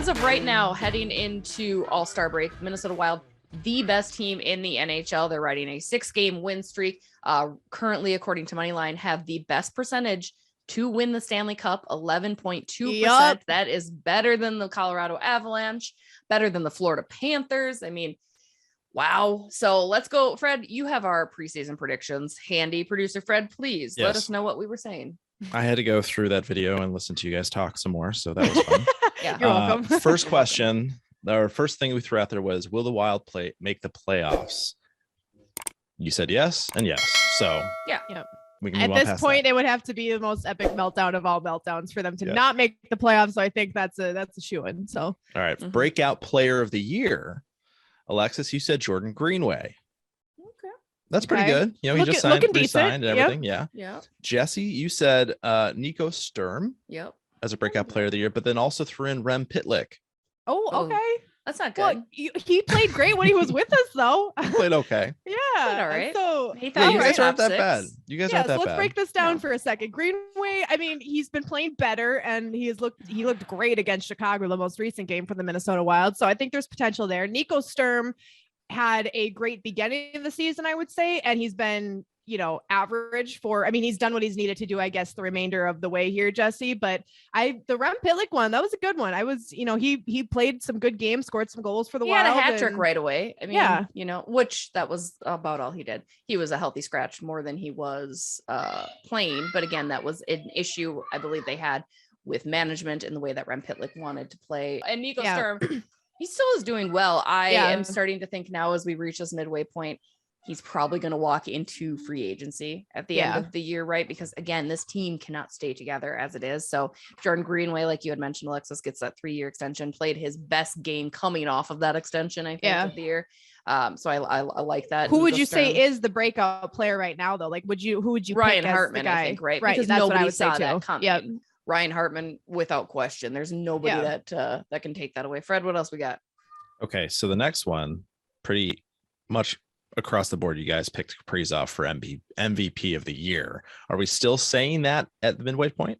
As of right now, heading into All-Star break, Minnesota Wild, the best team in the NHL. They're riding a 6-game win streak. Currently, according to Moneyline, have the best percentage to win the Stanley Cup, 11.2%. Yep. That is better than the Colorado Avalanche, better than the Florida Panthers. I mean, wow. So let's go. Fred, you have our preseason predictions handy. Producer Fred, please let us know what we were saying. I had to go through that video and listen to you guys talk some more, so that was fun. Yeah, you're welcome. First question. Our first thing we threw out there was, will the Wild make the playoffs? You said yes and yes. So yeah. We can At this point, it would have to be the most epic meltdown of all meltdowns for them to not make the playoffs. So I think that's a shoo-in. So all right. Breakout player of the year. Alexis, you said Jordan Greenway. Okay. That's pretty good. You know, he just signed and everything. Yeah. Jesse, you said Nico Sturm. Yep. As a breakout player of the year, but then also threw in Rem Pitlick. Oh, okay. That's not good. Well, he played great when he was with us, though. He played okay. Yeah. All right. So you guys aren't that bad. You guys aren't that bad. Let's break this down for a second. Greenway, I mean, he's been playing better, and he looked great against Chicago, the most recent game for the Minnesota Wild. So I think there's potential there. Nico Sturm had a great beginning of the season, I would say, and he's been, average he's done what he's needed to do, I guess, the remainder of the way here, Jesse. But the Rem Pitlick one, that was a good one. I was, he played some good games, scored some goals for the Wild. He had a hat trick right away. I mean, which that was about all he did. He was a healthy scratch more than he was playing. But again, that was an issue I believe they had with management and the way that Rem Pitlick wanted to play. And Nico Sturm, he still is doing well. I am starting to think now as we reach this midway point, he's probably going to walk into free agency at the end of the year, right? Because again, this team cannot stay together as it is. So Jordan Greenway, like you had mentioned, Alexis, gets that 3-year extension, played his best game coming off of that extension, I think, of the year. So I like that. Who would you say is the breakout player right now, though? Like, who would you Ryan pick Hartman, as the guy? I think, right? Right. Because That's nobody what I would saw say that too. coming. Yep. Ryan Hartman, without question. There's nobody that can take that away. Fred, what else we got? Okay, so the next one, pretty much across the board, you guys picked Kaprizov for MVP of the year. Are we still saying that at the midway point?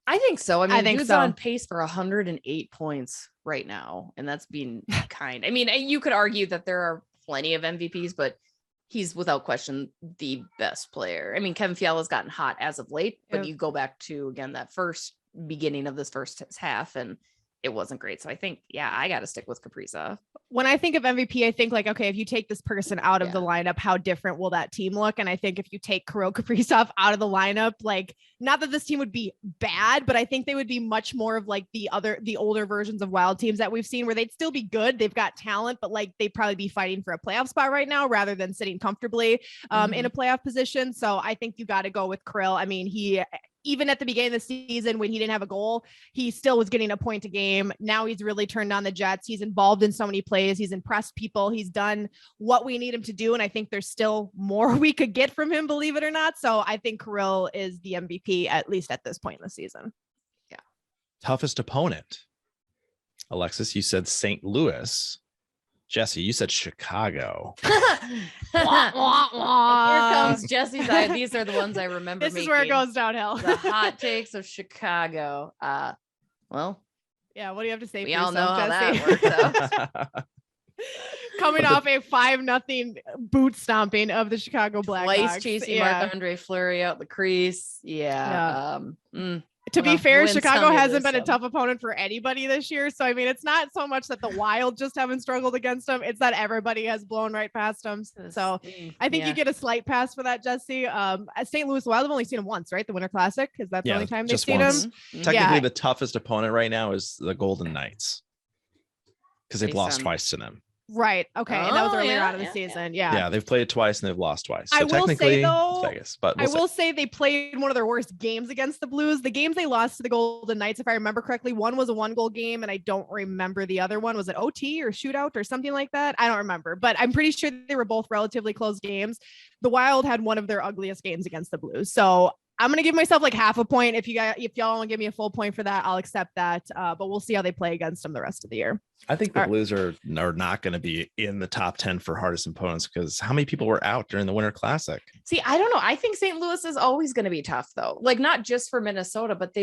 I think so. I mean, I think he's on pace for 108 points right now, and that's being kind. I mean, you could argue that there are plenty of MVPs, but he's without question the best player. I mean, Kevin Fiala's gotten hot as of late, but you go back to, again, that first beginning of this first half, and it wasn't great. So I think, I got to stick with Kaprizov. When I think of MVP, I think like, okay, if you take this person out of the lineup, how different will that team look? And I think if you take Kirill Kaprizov out of the lineup, like, not that this team would be bad, but I think they would be much more of like the older versions of Wild teams that we've seen, where they'd still be good. They've got talent, but like they'd probably be fighting for a playoff spot right now rather than sitting comfortably in a playoff position. So I think you got to go with Kirill. I mean, even at the beginning of the season when he didn't have a goal, he still was getting a point a game. Now he's really turned on the Jets. He's involved in so many plays. He's impressed people. He's done what we need him to do. And I think there's still more we could get from him, believe it or not. So I think Kirill is the MVP, at least at this point in the season. Yeah. Toughest opponent. Alexis, you said St. Louis. Jesse, you said Chicago. Here comes Jesse's eye. These are the ones I remember. This is where it goes downhill. The hot takes of Chicago. What do you have to say? We for all know yourself, how Jesse? that works out. Coming off a 5-0 boot stomping of the Chicago Blackhawks. Twice chasing Marc-Andre Fleury out the crease. To be fair, Chicago hasn't been a a tough opponent for anybody this year. So, I mean, it's not so much that the Wild just haven't struggled against them. It's that everybody has blown right past them. So I think you get a slight pass for that, Jesse. St. Louis Wild have only seen him once, right? The Winter Classic. Is that the only time they've seen him? Technically, the toughest opponent right now is the Golden Knights because they've lost twice to them. Right. Okay. And that was earlier on in the season. Yeah. They've played twice and they've lost twice. So I will say though, it's Vegas, but I will say they played one of their worst games against the Blues. The games they lost to the Golden Knights, if I remember correctly, one was a 1-goal game, and I don't remember the other one. Was it OT or shootout or something like that? I don't remember, but I'm pretty sure they were both relatively close games. The Wild had one of their ugliest games against the Blues. So I'm going to give myself like half a point. If y'all want to give me a full point for that, I'll accept that. But we'll see how they play against them the rest of the year. I think the Blues are not going to be in the top 10 for hardest opponents because how many people were out during the Winter Classic? See, I don't know. I think St. Louis is always going to be tough though. Like not just for Minnesota, but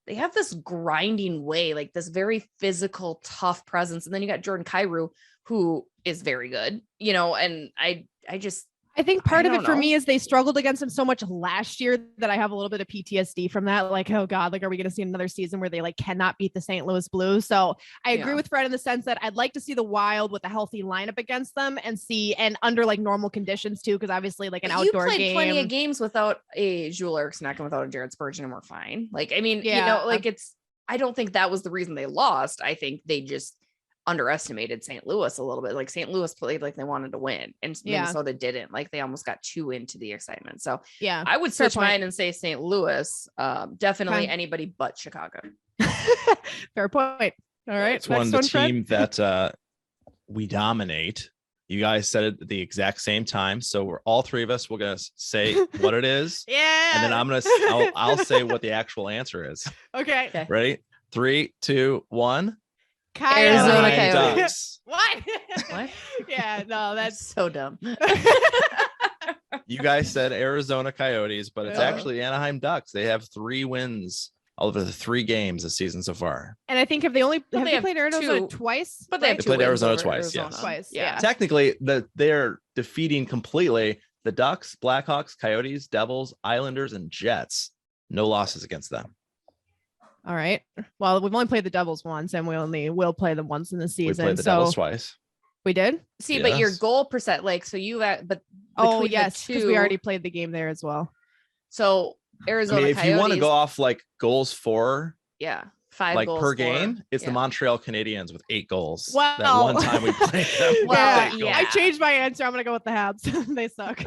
they have this grinding way, like this very physical, tough presence. And then you got Jordan Kyrou, who is very good, and I think part of it for me is they struggled against him so much last year that I have a little bit of PTSD from that. Like, oh God, like, are we going to see another season where they like cannot beat the St. Louis Blues? So I agree with Fred in the sense that I'd like to see the Wild with a healthy lineup against them and under like normal conditions too. Cause obviously like an outdoor game. You played plenty of games without a Jules Eriksson and without a Jared Spurgeon, and we're fine. Like, I mean, I don't think that was the reason they lost. I think they just underestimated St. Louis a little bit. Like St. Louis played like they wanted to win, and Minnesota didn't. Like they almost got too into the excitement. So I would switch mine and say St. Louis. Definitely anybody but Chicago. Fair point. All right, it's the team that we dominate. You guys said it at the exact same time, so we're all three of us. We're gonna say what it is, and then I'll say what the actual answer is. Okay. Ready? 3, 2, 1. Arizona Coyotes. What? Yeah, no, that's so dumb. You guys said Arizona Coyotes, but it's actually Anaheim Ducks. They have 3 wins all over the 3 games this season so far. And I think have they played Arizona twice? But they played Arizona twice. Yes. Twice. Yeah. Technically, they're defeating completely the Ducks, Blackhawks, Coyotes, Devils, Islanders, and Jets. No losses against them. All right. Well, we've only played the Devils once, and we only will play them once in the season. We played the Devils twice. We did? See, but your goal percent, like, so you but yes, because we already played the game there as well. So Arizona if Coyotes, you want to go off like goals for 5 like goals per game, it's the Montreal Canadiens with 8 goals. Wow. That one time we played them. I changed my answer. I'm gonna go with the Habs. They suck.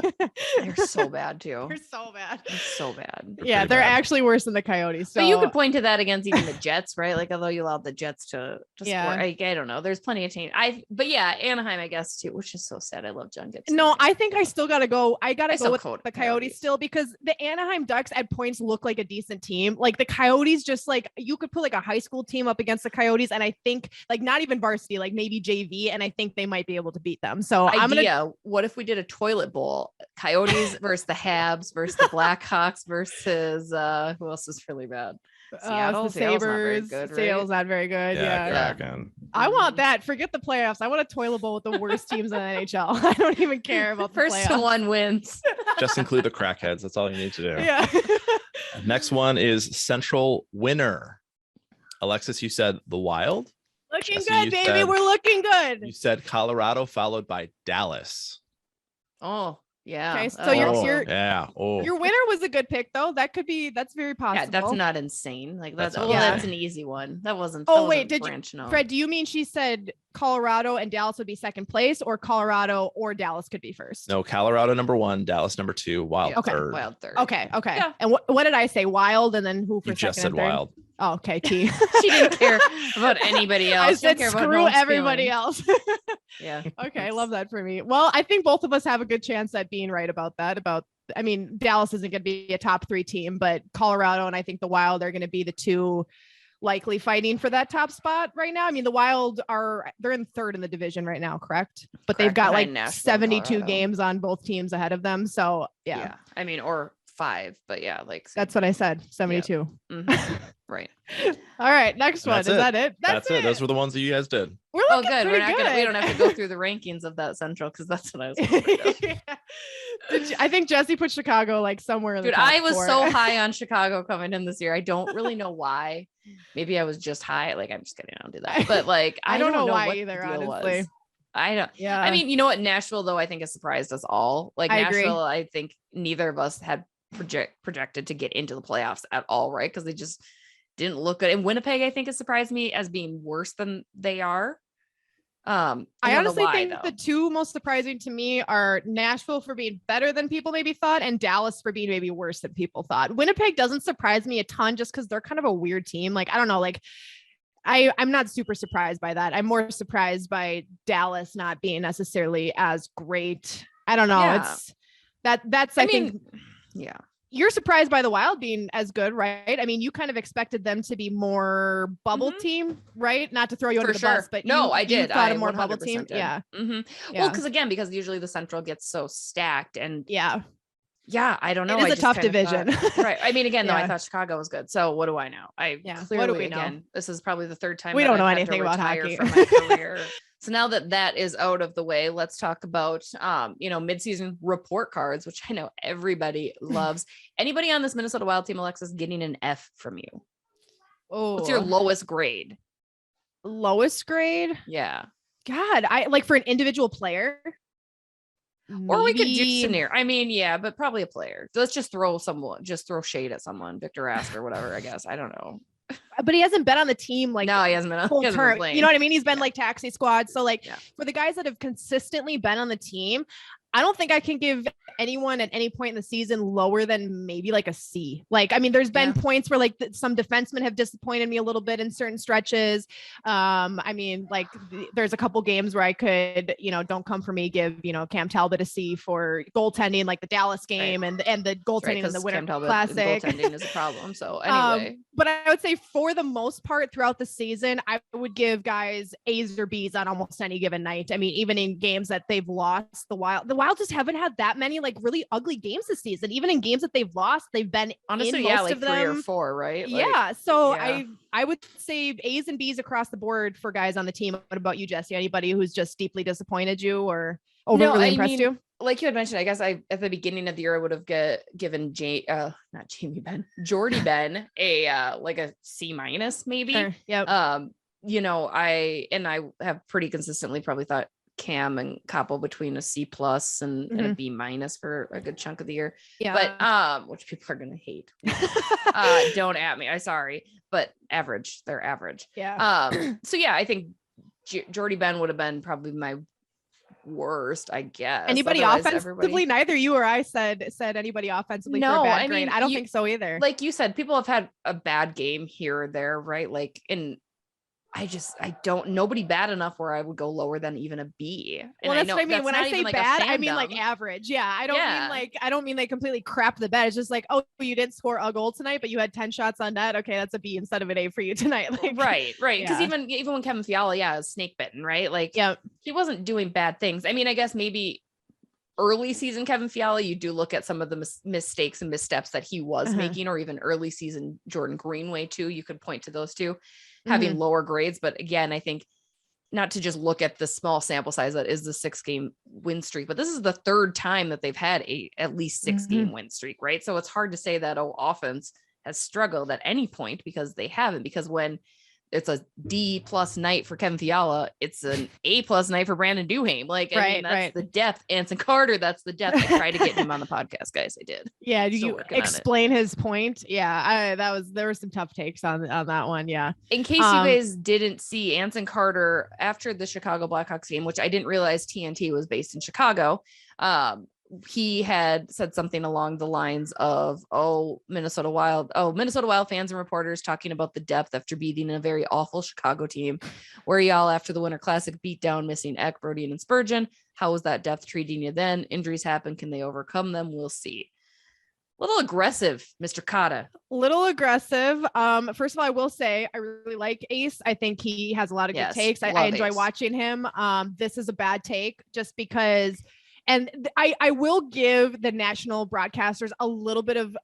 They're so bad too. They're so bad. They're so bad. They're actually worse than the Coyotes. So but you could point to that against even the Jets, right? Like, although you allowed the Jets to score, I don't know. There's plenty of change. But Anaheim, I guess too, which is so sad. I love John Gibson. No, I think I still gotta go. I gotta go with the Coyotes still, because the Anaheim Ducks at points look like a decent team. Like the Coyotes, just like you could put like a high school team up against the Coyotes, and I think like not even varsity, like maybe JV, and I think they might be able to beat them. So what if we did a toilet bowl? Coyotes versus the Habs versus the Blackhawks versus who else is really bad? Seattle, the Sabres. Seattle's not very good. Yeah. I want that. Forget the playoffs. I want a toilet bowl with the worst teams in the NHL. I don't even care about the first playoffs. One wins. Just include the crackheads. That's all you need to do. Yeah. Next one is Central winner. Alexis, you said the Wild. Looking good, baby. We're looking good. You said Colorado, followed by Dallas. Oh, yeah. Okay, so your winner was a good pick, though. That's very possible. Yeah, that's not insane. Like that's an easy one. That wasn't. Fred? Do you mean she said Colorado and Dallas would be second place, or Colorado or Dallas could be first? No, Colorado number 1, Dallas number 2, Wild third. Wild third. Okay. Yeah. And what did I say? Wild, and then who for you second just said and third? Wild. Oh, okay. T. She didn't care about anybody else. I said screw everybody else. Yeah. Okay. I love that for me. Well, I think both of us have a good chance at being right about that. Dallas isn't going to be a top 3 team, but Colorado and I think the Wild are going to be the 2 likely fighting for that top spot right now. I mean, the Wild they're in 3rd in the division right now, correct? But they've got like Nashville, 72 games on both teams ahead of them. So yeah. I mean, or 5, but like that's what I said. 72. Yeah. Mm-hmm. Right. All right. Next one. Is that it? That's it. Those were the ones that you guys did. We're looking good. We don't have to go through the rankings of that Central, because that's what I was. I think Jesse put Chicago like somewhere in the top I was 4. so high on Chicago coming in this year. I don't really know why. Maybe I was just high. Like, I'm just kidding. I don't do that. But like, I don't know why either. Honestly, I don't. Yeah. I mean, you know what? Nashville, though, I think has surprised us all. Like Nashville, I think neither of us had projected to get into the playoffs at all, right? Because they just didn't look good. And Winnipeg, I think, has surprised me as being worse than they are. I honestly think the 2 most surprising to me are Nashville for being better than people maybe thought, and Dallas for being maybe worse than people thought. Winnipeg doesn't surprise me a ton just because they're kind of a weird team. Like, I don't know, like I'm not super surprised by that. I'm more surprised by Dallas not being necessarily as great. I don't know. Yeah. That's I think you're surprised by the Wild being as good, right? I mean, you kind of expected them to be more bubble team, right? Not to throw you under the bus, but I did. You thought a more bubble team. Did. Yeah. Mm-hmm. Well, because usually the Central gets so stacked, and Yeah, I don't know. It is a tough division. Right. I mean, again, though, I thought Chicago was good. So what do I know? Clearly, again, this is probably the third time we don't know anything about hockey from my career. So now that is out of the way, let's talk about, midseason report cards, which I know everybody loves. Anybody on this Minnesota Wild team, Alexis, getting an F from you? Oh, what's your lowest grade? Lowest grade? Yeah. God, I like for an individual player. Or we could do scenario. I mean, yeah, but probably a player. So let's just throw shade at someone, Victor Rask or whatever, I guess. I don't know. But he hasn't been on the team like no, he hasn't been full term. You know what I mean? He's been like taxi squad. So like for the guys that have consistently been on the team, I don't think I can give anyone at any point in the season lower than maybe like a C. Like, I mean, there's been points where like some defensemen have disappointed me a little bit in certain stretches. I mean, like there's a couple games where I could, don't come for me, give, Cam Talbot a C for goaltending, like the Dallas game and the goaltending in the Winter Classic. Goaltending is a problem. So anyway. But I would say for the most part throughout the season, I would give guys A's or B's on almost any given night. I mean, even in games that they've lost, the Wild just haven't had that many like really ugly games this season. Even in games that they've lost, they've been honestly, in most of them. 3 or 4, right? So I would say A's and B's across the board for guys on the team. What about you, Jesse? Anybody who's just deeply disappointed you or overly impressed you? Like you had mentioned, I guess at the beginning of the year, I would have given Jordy Ben a like a C- maybe. Sure. Yep. I have pretty consistently probably thought Cam and Koppel between a C+ and a B- for a good chunk of the year. Yeah. But which people are gonna hate. Don't at me. I'm sorry, but average. They're average. Yeah. So yeah, I think Jordy Ben would have been probably my worst, I guess. Anybody offensively? Neither you or I said anybody offensively for a bad grade. I don't think so either. Like you said, people have had a bad game here or there, right? Like nobody bad enough where I would go lower than even a B. Well, that's what I mean. When I say bad, I mean like average. Yeah. I don't mean they completely crap the bed. It's just like, oh, you didn't score a goal tonight, but you had 10 shots on net. Okay. That's a B instead of an A for you tonight. Like, right. Cause even when Kevin Fiala, is snake bitten, right? Like he wasn't doing bad things. I mean, I guess maybe early season Kevin Fiala, you do look at some of the mistakes and missteps that he was making, or even early season Jordan Greenway too. You could point to those two having lower grades. But again, I think not to just look at the small sample size that is the 6-game win streak, but this is the third time that they've had at least 6-game win streak, right? So it's hard to say that offense has struggled at any point because they haven't, because when it's a D+ night for Kevin Fiala, it's an A+ night for Brandon Duhaime. Like, I mean, that's the depth. Anson Carter, that's the depth. I tried to get him on the podcast, guys. I did. Yeah. Did you explain his point? Yeah. There were some tough takes on that one. Yeah. In case you guys didn't see, Anson Carter, after the Chicago Blackhawks game, which I didn't realize TNT was based in Chicago, he had said something along the lines of, Minnesota Wild fans and reporters talking about the depth after beating a very awful Chicago team. Where y'all after the Winter Classic beatdown, missing Eck, Brody, and Spurgeon? How was that depth treating you then? Injuries happen. Can they overcome them? We'll see. A little aggressive, Mr. Cotta. Little aggressive. First of all, I will say I really like Ace. I think he has a lot of good takes. I enjoy watching him. This is a bad take just because. And I will give the national broadcasters a little bit of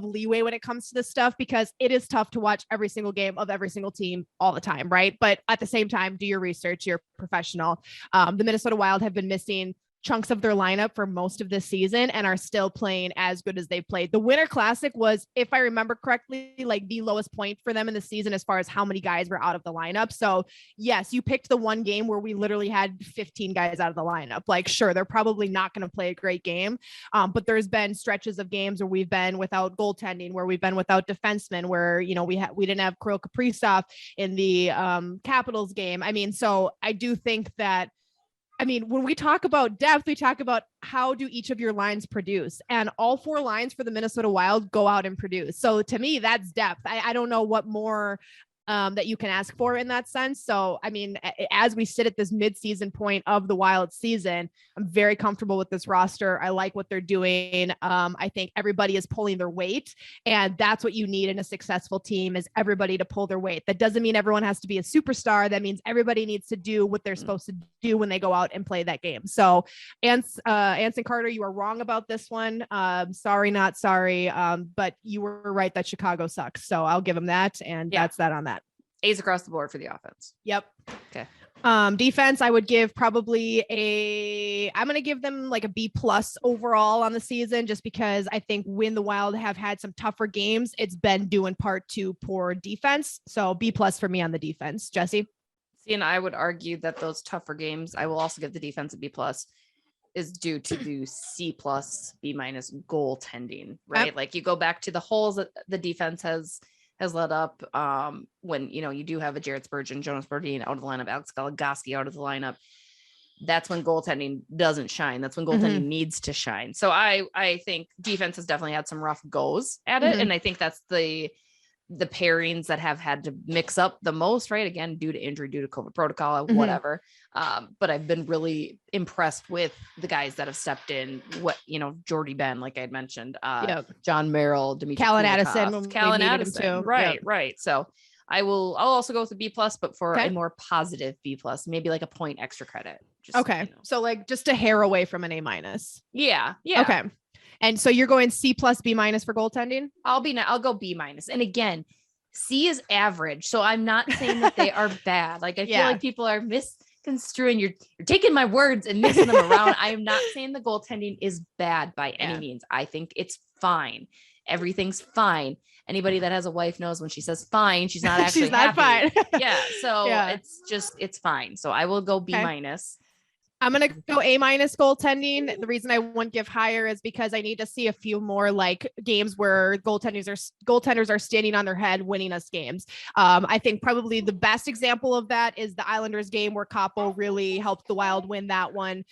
leeway when it comes to this stuff, because it is tough to watch every single game of every single team all the time, right? But at the same time, do your research. You're a professional. The Minnesota Wild have been missing chunks of their lineup for most of this season and are still playing as good as they've played. The Winter Classic was, if I remember correctly, like the lowest point for them in the season as far as how many guys were out of the lineup. So yes, you picked the one game where we literally had 15 guys out of the lineup. Like, sure, they're probably not going to play a great game. But there's been stretches of games where we've been without goaltending, where we've been without defensemen, where, we didn't have Kirill Kaprizov in the Capitals game. I mean, so I do think that, when we talk about depth, we talk about how do each of your lines produce, and all 4 lines for the Minnesota Wild go out and produce. So to me, that's depth. I don't know what more that you can ask for in that sense. So, I mean, as we sit at this midseason point of the Wild season, I'm very comfortable with this roster. I like what they're doing. I think everybody is pulling their weight, and that's what you need in a successful team, is everybody to pull their weight. That doesn't mean everyone has to be a superstar. That means everybody needs to do what they're supposed to do when they go out and play that game. So, Anson Carter, you are wrong about this one. Sorry, not sorry. But you were right that Chicago sucks. So I'll give them that. And that's that on that. A's across the board for the offense. Yep. Okay. Defense, I would give probably I'm going to give them like a B+ overall on the season, just because I think when the Wild have had some tougher games, it's been due in part to poor defense. So B+ for me on the defense. Jesse? See, and I would argue that those tougher games, I will also give the defense a B+, is due to the C+, B- goaltending, right? Yep. Like you go back to the holes that the defense has let up, when, you know, you do have a Jared Spurgeon, Jonas Brodin out of the lineup, Alex Goligoski out of the lineup. That's when goaltending doesn't shine. That's when goaltending needs to shine. So I think defense has definitely had some rough goes at it. And I think that's the pairings that have had to mix up the most, right? Again, due to injury, due to COVID protocol, whatever. But I've been really impressed with the guys that have stepped in. What, you know, Jordy Ben, like I had mentioned, John Merrill, Dimitri Callan Addison, too. Right. So I'll also go with a B+, but for a more positive B+, maybe like a point extra credit. Just, okay. You know. So like just a hair away from an A-. Yeah. Okay. And so you're going C+, B- for goaltending? I'll go B-. And again, C is average. So I'm not saying that they are bad. Like I feel like people are misconstruing. You're taking my words and mixing them around. I am not saying the goaltending is bad by any means. I think it's fine. Everything's fine. Anybody that has a wife knows when she says fine, she's not actually happy. Fine. So it's fine. So I will go B-. I'm going to go A- goaltending. The reason I won't give higher is because I need to see a few more like games where goaltenders are standing on their head, winning us games. I think probably the best example of that is the Islanders game where Capo really helped the Wild win that one.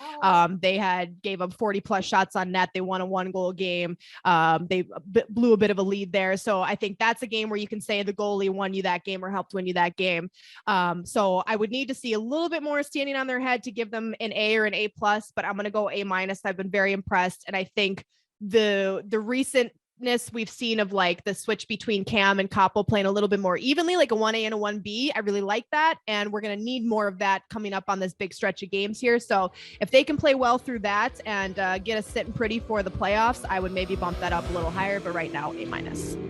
They gave them 40+ shots on net. They won a 1-goal game. They blew a bit of a lead there. So I think that's a game where you can say the goalie won you that game or helped win you that game. So I would need to see a little bit more standing on their head to give them an A or an A+, but I'm going to go A-. I've been very impressed. And I think the recentness we've seen of like the switch between Cam and Capo playing a little bit more evenly, like a 1A and a 1B, I really like that. And we're going to need more of that coming up on this big stretch of games here. So if they can play well through that and get us sitting pretty for the playoffs, I would maybe bump that up a little higher, but right now A-.